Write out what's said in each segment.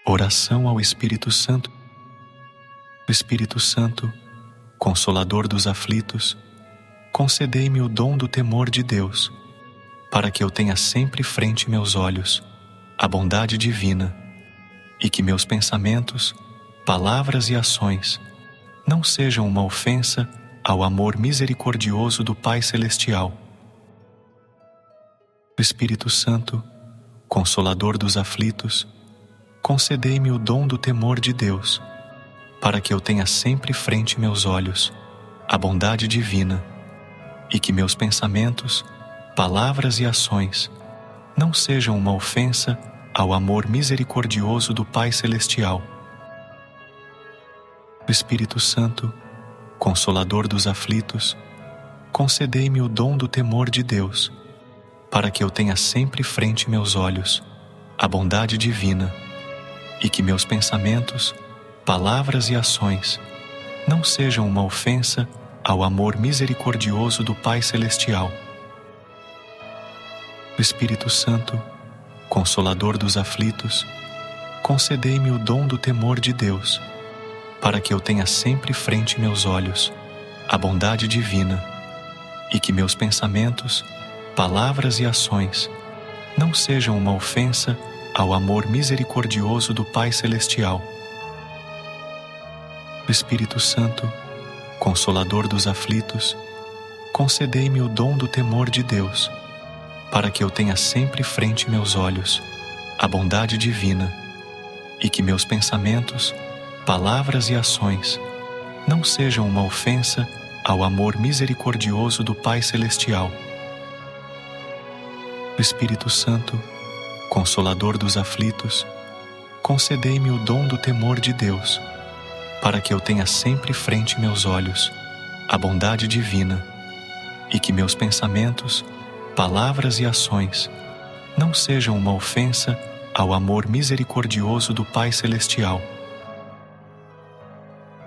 Oração ao Espírito Santo. Espírito Santo, Consolador dos aflitos, concedei-me o dom do temor de Deus, para que eu tenha sempre frente meus olhos a bondade divina e que meus pensamentos, palavras e ações não sejam uma ofensa ao amor misericordioso do Pai Celestial. Espírito Santo, Consolador dos aflitos, concedei-me o dom do temor de Deus, para que eu tenha sempre frente meus olhos a bondade divina e que meus pensamentos, palavras e ações não sejam uma ofensa ao amor misericordioso do Pai Celestial. Espírito Santo, Consolador dos aflitos, concedei-me o dom do temor de Deus, para que eu tenha sempre frente meus olhos a bondade divina e que meus pensamentos, palavras e ações não sejam uma ofensa ao amor misericordioso do Pai Celestial. Espírito Santo, Consolador dos aflitos, concedei-me o dom do temor de Deus, para que eu tenha sempre frente meus olhos a bondade divina e que meus pensamentos, palavras e ações não sejam uma ofensa ao amor misericordioso do Pai Celestial. Espírito Santo, Consolador dos aflitos, concedei-me o dom do temor de Deus, para que eu tenha sempre frente meus olhos a bondade divina e que meus pensamentos, palavras e ações não sejam uma ofensa ao amor misericordioso do Pai Celestial. Espírito Santo, Consolador dos aflitos, concedei-me o dom do temor de Deus, para que eu tenha sempre frente meus olhos a bondade divina e que meus pensamentos, palavras e ações não sejam uma ofensa ao amor misericordioso do Pai Celestial.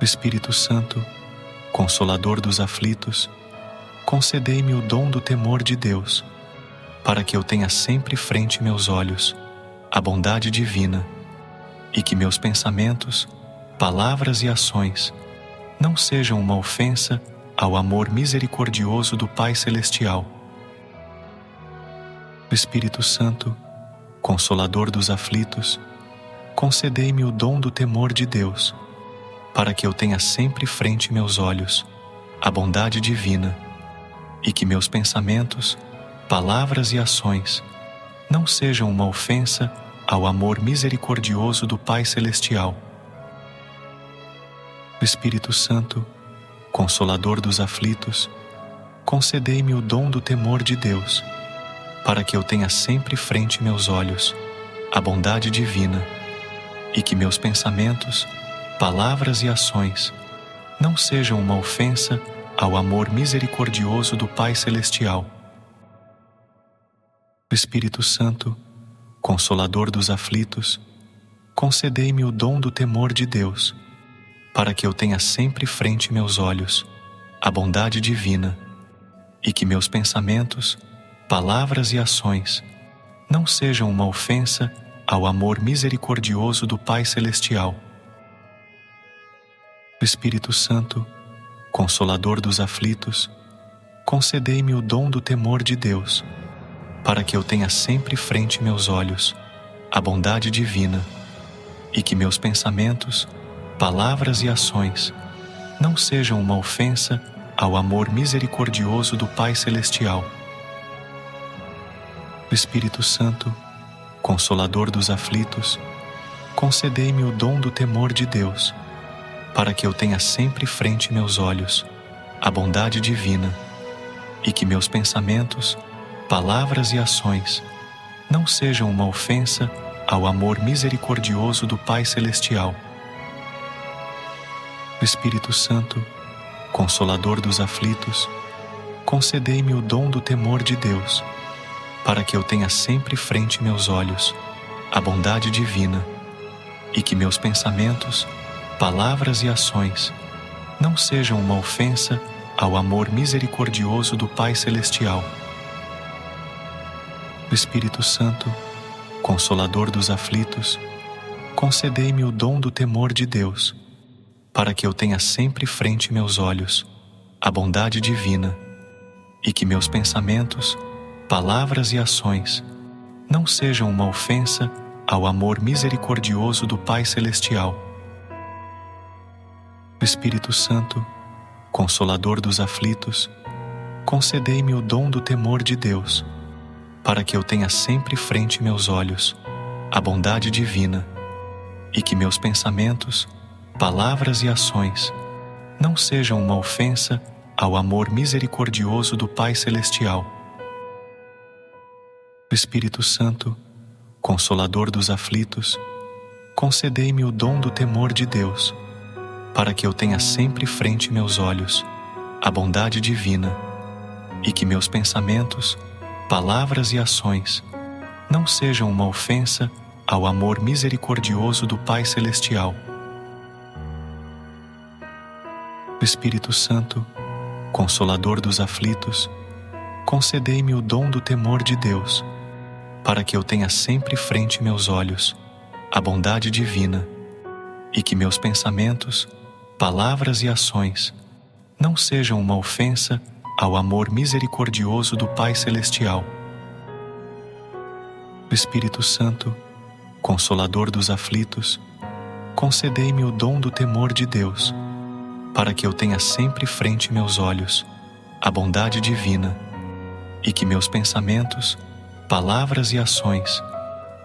Espírito Santo, Consolador dos aflitos, concedei-me o dom do temor de Deus, para que eu tenha sempre frente meus olhos a bondade divina e que meus pensamentos, palavras e ações não sejam uma ofensa ao amor misericordioso do Pai Celestial. Espírito Santo, Consolador dos aflitos, concedei-me o dom do temor de Deus, para que eu tenha sempre frente meus olhos a bondade divina e que meus pensamentos, palavras e ações não sejam uma ofensa ao amor misericordioso do Pai Celestial. Espírito Santo, Consolador dos aflitos, concedei-me o dom do temor de Deus, para que eu tenha sempre frente meus olhos a bondade divina e que meus pensamentos, palavras e ações não sejam uma ofensa ao amor misericordioso do Pai Celestial. Espírito Santo, Consolador dos aflitos, concedei-me o dom do temor de Deus, para que eu tenha sempre frente meus olhos a bondade divina e que meus pensamentos, palavras e ações não sejam uma ofensa ao amor misericordioso do Pai Celestial. Espírito Santo, Consolador dos aflitos, concedei-me o dom do temor de Deus, para que eu tenha sempre frente meus olhos a bondade divina e que meus pensamentos, palavras e ações não sejam uma ofensa ao amor misericordioso do Pai Celestial. Espírito Santo, Consolador dos aflitos, concedei-me o dom do temor de Deus, para que eu tenha sempre frente meus olhos a bondade divina e que meus pensamentos, palavras e ações não sejam uma ofensa ao amor misericordioso do Pai Celestial. Espírito Santo, Consolador dos aflitos, concedei-me o dom do temor de Deus, para que eu tenha sempre frente meus olhos a bondade divina e que meus pensamentos, palavras e ações não sejam uma ofensa ao amor misericordioso do Pai Celestial. Espírito Santo, Consolador dos aflitos, concedei-me o dom do temor de Deus, para que eu tenha sempre frente meus olhos a bondade divina e que meus pensamentos, palavras e ações não sejam uma ofensa ao amor misericordioso do Pai Celestial. Espírito Santo, Consolador dos aflitos, concedei-me o dom do temor de Deus, para que eu tenha sempre frente meus olhos a bondade divina e que meus pensamentos, palavras e ações não sejam uma ofensa ao amor misericordioso do Pai Celestial. Espírito Santo, Consolador dos aflitos, concedei-me o dom do temor de Deus, para que eu tenha sempre frente meus olhos a bondade divina e que meus pensamentos, palavras e ações não sejam uma ofensa ao amor misericordioso do Pai Celestial. Espírito Santo, Consolador dos aflitos, concedei-me o dom do temor de Deus, para que eu tenha sempre frente meus olhos a bondade divina e que meus pensamentos, palavras e ações não sejam uma ofensa ao amor misericordioso do Pai Celestial. Espírito Santo, Consolador dos aflitos, concedei-me o dom do temor de Deus, para que eu tenha sempre frente meus olhos a bondade divina e que meus pensamentos, palavras e ações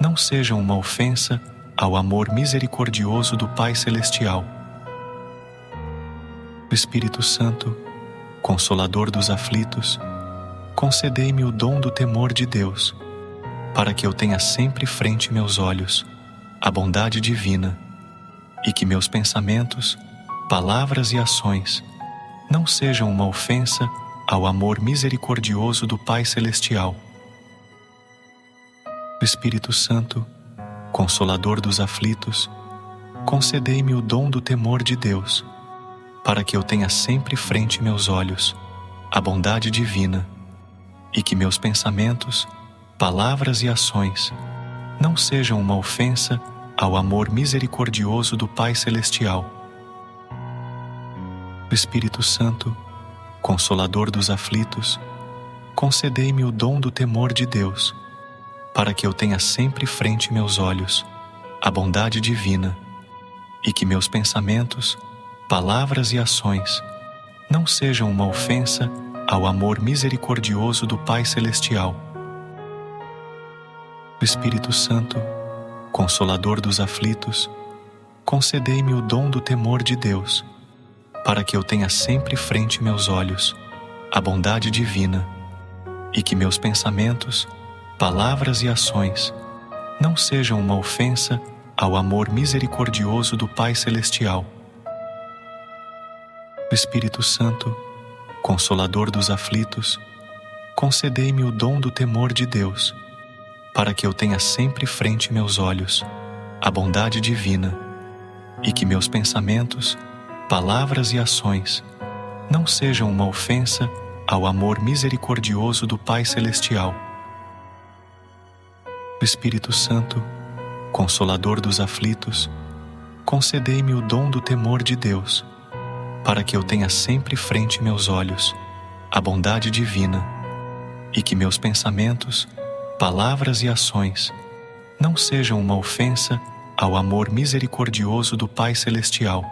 não sejam uma ofensa ao amor misericordioso do Pai Celestial. Espírito Santo, Consolador dos aflitos, concedei-me o dom do temor de Deus, para que eu tenha sempre frente meus olhos a bondade divina e que meus pensamentos, palavras e ações não sejam uma ofensa ao amor misericordioso do Pai Celestial. Espírito Santo, Consolador dos aflitos, concedei-me o dom do temor de Deus, para que eu tenha sempre frente meus olhos a bondade divina e que meus pensamentos, palavras e ações não sejam uma ofensa ao amor misericordioso do Pai Celestial. Espírito Santo, Consolador dos aflitos, concedei-me o dom do temor de Deus, para que eu tenha sempre frente meus olhos a bondade divina e que meus pensamentos, palavras e ações não sejam uma ofensa ao amor misericordioso do Pai Celestial. Espírito Santo, Consolador dos aflitos, concedei-me o dom do temor de Deus, para que eu tenha sempre frente meus olhos a bondade divina e que meus pensamentos, palavras e ações não sejam uma ofensa ao amor misericordioso do Pai Celestial. Espírito Santo, Consolador dos aflitos, concedei-me o dom do temor de Deus, para que eu tenha sempre frente meus olhos a bondade divina e que meus pensamentos, palavras e ações não sejam uma ofensa ao amor misericordioso do Pai Celestial. Espírito Santo, Consolador dos aflitos, concedei-me o dom do temor de Deus, para que eu tenha sempre frente meus olhos a bondade divina e que meus pensamentos, palavras e ações não sejam uma ofensa ao amor misericordioso do Pai Celestial.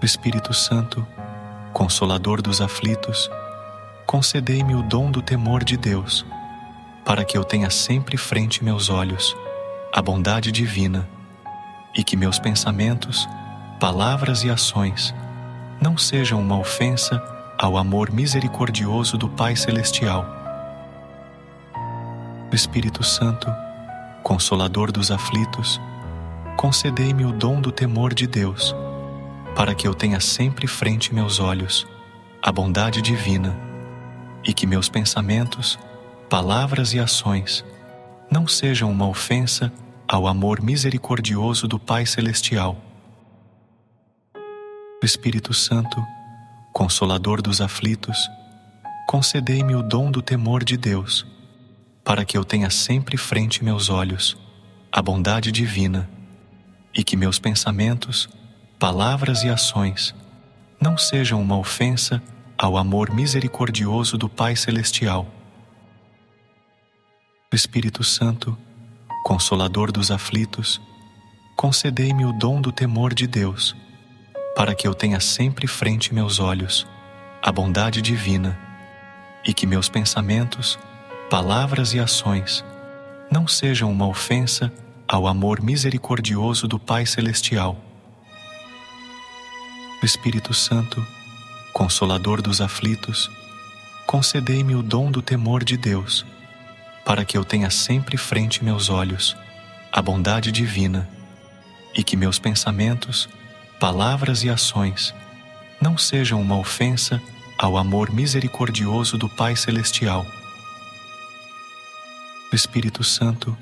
Espírito Santo, Consolador dos aflitos, concedei-me o dom do temor de Deus, para que eu tenha sempre frente meus olhos a bondade divina e que meus pensamentos, palavras e ações não sejam uma ofensa ao amor misericordioso do Pai Celestial. Espírito Santo, Consolador dos aflitos, concedei-me o dom do temor de Deus, para que eu tenha sempre frente meus olhos a bondade divina e que meus pensamentos, palavras e ações não sejam uma ofensa ao amor misericordioso do Pai Celestial. Espírito Santo, Consolador dos aflitos, concedei-me o dom do temor de Deus, para que eu tenha sempre frente meus olhos a bondade divina, e que meus pensamentos, palavras e ações não sejam uma ofensa ao amor misericordioso do Pai Celestial. Espírito Santo, Consolador dos aflitos, concedei-me o dom do temor de Deus, para que eu tenha sempre frente meus olhos a bondade divina, e que meus pensamentos, palavras e ações não sejam uma ofensa ao amor misericordioso do Pai Celestial. Espírito Santo, Consolador dos aflitos, concedei-me o dom do temor de Deus, para que eu tenha sempre frente meus olhos a bondade divina, e que meus pensamentos, palavras e ações não sejam uma ofensa ao amor misericordioso do Pai Celestial. Espírito Santo,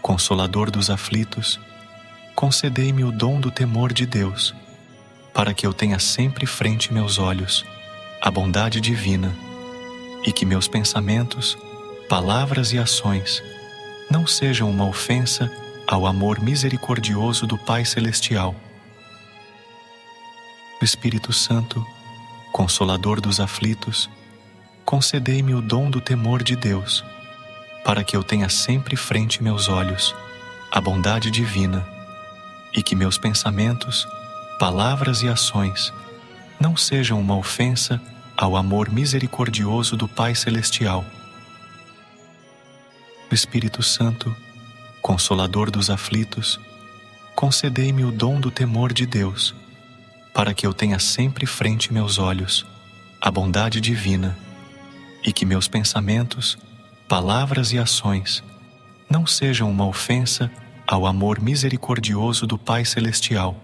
Consolador dos aflitos, concedei-me o dom do temor de Deus, para que eu tenha sempre frente meus olhos a bondade divina, e que meus pensamentos, palavras e ações não sejam uma ofensa ao amor misericordioso do Pai Celestial. Espírito Santo, Consolador dos aflitos, concedei-me o dom do temor de Deus, para que eu tenha sempre frente meus olhos a bondade divina, e que meus pensamentos, palavras e ações não sejam uma ofensa ao amor misericordioso do Pai Celestial. Espírito Santo, Consolador dos aflitos, concedei-me o dom do temor de Deus, para que eu tenha sempre frente meus olhos a bondade divina, e que meus pensamentos, palavras e ações não sejam uma ofensa ao amor misericordioso do Pai Celestial.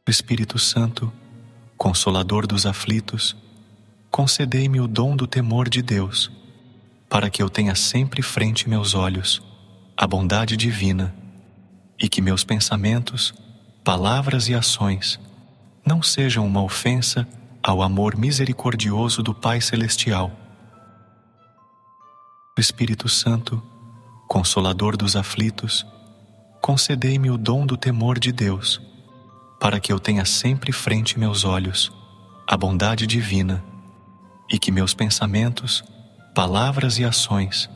Espírito Santo, Consolador dos aflitos, concedei-me o dom do temor de Deus, para que eu tenha sempre frente meus olhos a bondade divina, e que meus pensamentos, palavras e ações não sejam uma ofensa ao amor misericordioso do Pai Celestial. Espírito Santo, Consolador dos aflitos, concedei-me o dom do temor de Deus, para que eu tenha sempre frente meus olhos a bondade divina, e que meus pensamentos, palavras e ações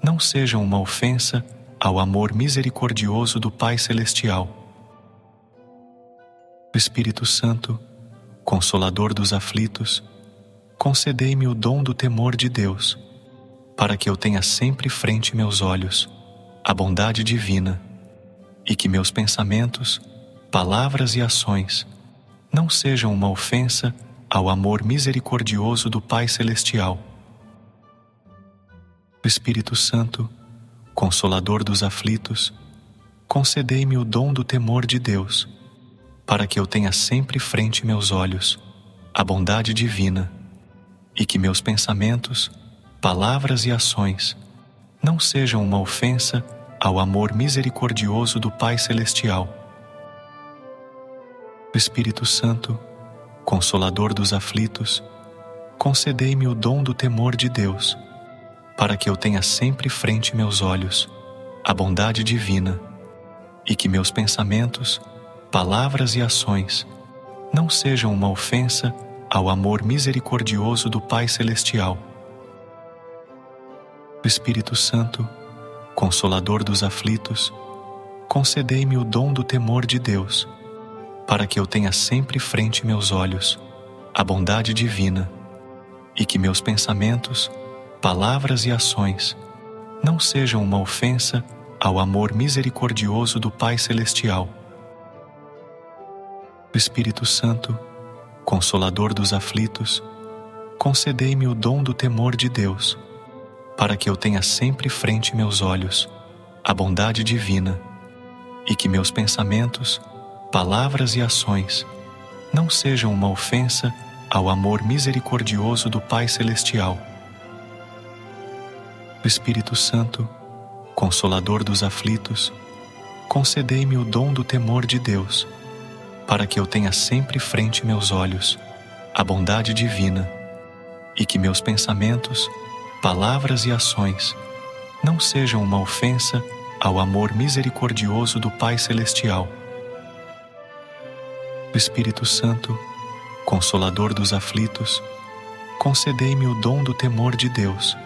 não sejam uma ofensa ao amor misericordioso do Pai Celestial. Espírito Santo, Consolador dos aflitos, concedei-me o dom do temor de Deus, para que eu tenha sempre frente meus olhos a bondade divina, e que meus pensamentos, palavras e ações não sejam uma ofensa ao amor misericordioso do Pai Celestial. Espírito Santo, Consolador dos aflitos, concedei-me o dom do temor de Deus, para que eu tenha sempre frente meus olhos a bondade divina, e que meus pensamentos, palavras e ações não sejam uma ofensa ao amor misericordioso do Pai Celestial. Espírito Santo, Consolador dos aflitos, concedei-me o dom do temor de Deus, para que eu tenha sempre frente meus olhos a bondade divina, e que meus pensamentos, palavras e ações não sejam uma ofensa ao amor misericordioso do Pai Celestial. Espírito Santo, Consolador dos aflitos, concedei-me o dom do temor de Deus, para que eu tenha sempre frente meus olhos a bondade divina, e que meus pensamentos, palavras e ações não sejam uma ofensa ao amor misericordioso do Pai Celestial. Espírito Santo, Consolador dos aflitos, concedei-me o dom do temor de Deus, para que eu tenha sempre frente meus olhos a bondade divina, e que meus pensamentos, palavras e ações não sejam uma ofensa ao amor misericordioso do Pai Celestial. Espírito Santo, Consolador dos aflitos, concedei-me o dom do temor de Deus, para que eu tenha sempre frente meus olhos a bondade divina, e que meus pensamentos, palavras e ações não sejam uma ofensa ao amor misericordioso do Pai Celestial. Espírito Santo, Consolador dos aflitos, concedei-me o dom do temor de Deus,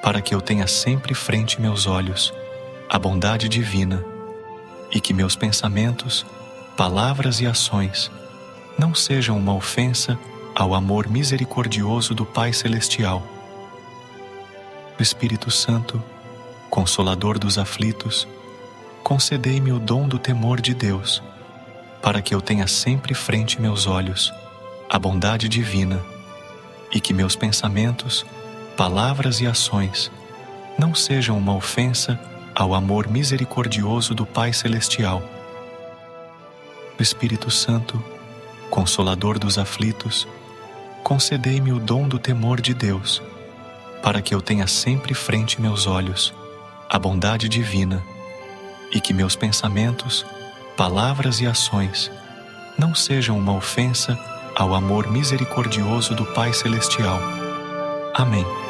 para que eu tenha sempre frente meus olhos a bondade divina e que meus pensamentos, palavras e ações não sejam uma ofensa ao amor misericordioso do Pai Celestial. Espírito Santo, Consolador dos aflitos, concedei-me o dom do temor de Deus, para que eu tenha sempre frente meus olhos a bondade divina e que meus pensamentos, palavras e ações não sejam uma ofensa ao amor misericordioso do Pai Celestial. Espírito Santo, Consolador dos aflitos, concedei-me o dom do temor de Deus, para que eu tenha sempre frente meus olhos a bondade divina e que meus pensamentos, palavras e ações não sejam uma ofensa ao amor misericordioso do Pai Celestial. Amém.